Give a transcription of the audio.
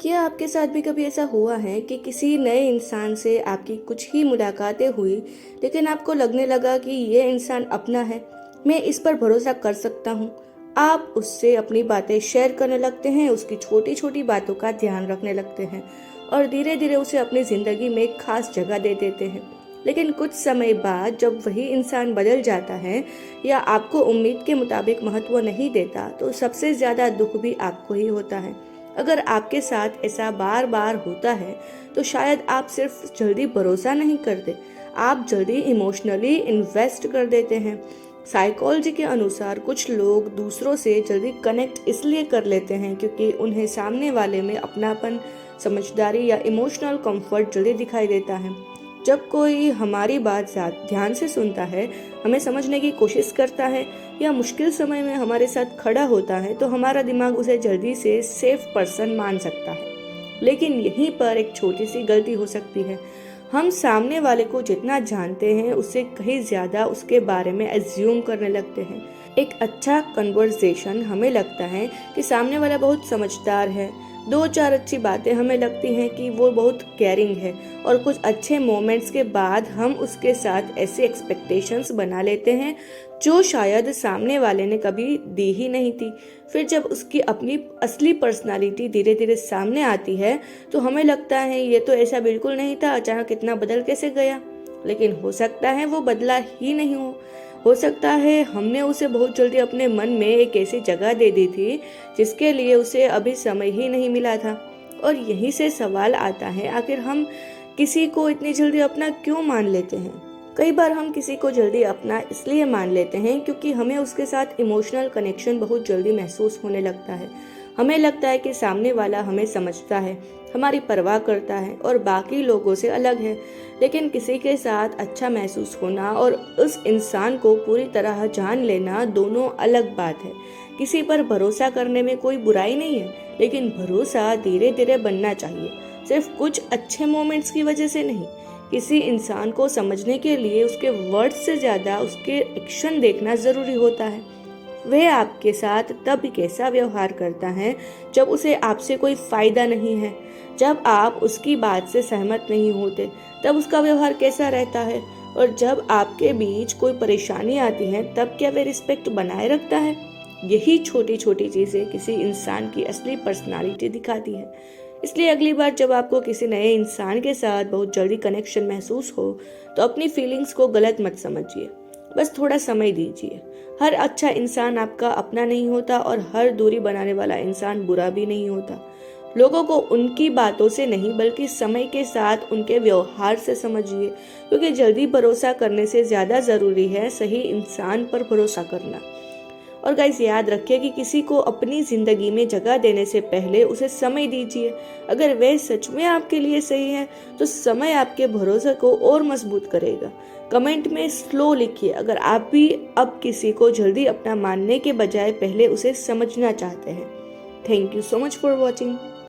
क्या आपके साथ भी कभी ऐसा हुआ है कि किसी नए इंसान से आपकी कुछ ही मुलाकातें हुई, लेकिन आपको लगने लगा कि ये इंसान अपना है, मैं इस पर भरोसा कर सकता हूँ। आप उससे अपनी बातें शेयर करने लगते हैं, उसकी छोटी छोटी बातों का ध्यान रखने लगते हैं और धीरे धीरे उसे अपनी ज़िंदगी में एक खास जगह दे देते हैं। लेकिन कुछ समय बाद जब वही इंसान बदल जाता है या आपको उम्मीद के मुताबिक महत्व नहीं देता, तो सबसे ज़्यादा दुख भी आपको ही होता है। अगर आपके साथ ऐसा बार बार होता है तो शायद आप सिर्फ जल्दी भरोसा नहीं करते, आप जल्दी इमोशनली इन्वेस्ट कर देते हैं। साइकोलॉजी के अनुसार कुछ लोग दूसरों से जल्दी कनेक्ट इसलिए कर लेते हैं क्योंकि उन्हें सामने वाले में अपनापन, समझदारी या इमोशनल कंफर्ट जल्दी दिखाई देता है। जब कोई हमारी बात ध्यान से सुनता है, हमें समझने की कोशिश करता है या मुश्किल समय में हमारे साथ खड़ा होता है, तो हमारा दिमाग उसे जल्दी से सेफ पर्सन मान सकता है। लेकिन यहीं पर एक छोटी सी गलती हो सकती है। हम सामने वाले को जितना जानते हैं उससे कहीं ज्यादा उसके बारे में एज्यूम करने लगते हैं। एक अच्छा कन्वर्सेशन हमें लगता है कि सामने वाला बहुत समझदार है, दो चार अच्छी बातें हमें लगती हैं कि वो बहुत केयरिंग है, और कुछ अच्छे मोमेंट्स के बाद हम उसके साथ ऐसे एक्सपेक्टेशंस बना लेते हैं जो शायद सामने वाले ने कभी दी ही नहीं थी। फिर जब उसकी अपनी असली पर्सनालिटी धीरे धीरे सामने आती है तो हमें लगता है ये तो ऐसा बिल्कुल नहीं था, अचानक इतना बदल कैसे गया। लेकिन हो सकता है वो बदला ही नहीं हो सकता है हमने उसे बहुत जल्दी अपने मन में एक ऐसी जगह दे दी थी जिसके लिए उसे अभी समय ही नहीं मिला था। और यहीं से सवाल आता है, आखिर हम किसी को इतनी जल्दी अपना क्यों मान लेते हैं। कई बार हम किसी को जल्दी अपना इसलिए मान लेते हैं क्योंकि हमें उसके साथ इमोशनल कनेक्शन बहुत जल्दी महसूस होने लगता है। हमें लगता है कि सामने वाला हमें समझता है, हमारी परवाह करता है और बाकी लोगों से अलग है। लेकिन किसी के साथ अच्छा महसूस होना और उस इंसान को पूरी तरह जान लेना दोनों अलग बात है। किसी पर भरोसा करने में कोई बुराई नहीं है, लेकिन भरोसा धीरे धीरे बनना चाहिए, सिर्फ कुछ अच्छे मोमेंट्स की वजह से नहीं। किसी इंसान को समझने के लिए उसके वर्ड से ज़्यादा उसके एक्शन देखना ज़रूरी होता है। वह आपके साथ तब कैसा व्यवहार करता है जब उसे आपसे कोई फायदा नहीं है, जब आप उसकी बात से सहमत नहीं होते तब उसका व्यवहार कैसा रहता है, और जब आपके बीच कोई परेशानी आती है तब क्या वह रिस्पेक्ट बनाए रखता है। यही छोटी छोटी चीज़ें किसी इंसान की असली पर्सनालिटी दिखाती है। इसलिए अगली बार जब आपको किसी नए इंसान के साथ बहुत जल्दी कनेक्शन महसूस हो तो अपनी फीलिंग्स को गलत मत समझिए, बस थोड़ा समय दीजिए। हर अच्छा इंसान आपका अपना नहीं होता और हर दूरी बनाने वाला इंसान बुरा भी नहीं होता। लोगों को उनकी बातों से नहीं बल्कि समय के साथ उनके व्यवहार से समझिए, क्योंकि जल्दी भरोसा करने से ज़्यादा ज़रूरी है सही इंसान पर भरोसा करना। और गाइस, याद रखिए कि किसी को अपनी ज़िंदगी में जगह देने से पहले उसे समय दीजिए। अगर वह सच में आपके लिए सही है तो समय आपके भरोसे को और मजबूत करेगा। कमेंट में स्लो लिखिए अगर आप भी अब किसी को जल्दी अपना मानने के बजाय पहले उसे समझना चाहते हैं। Thank you so much for watching.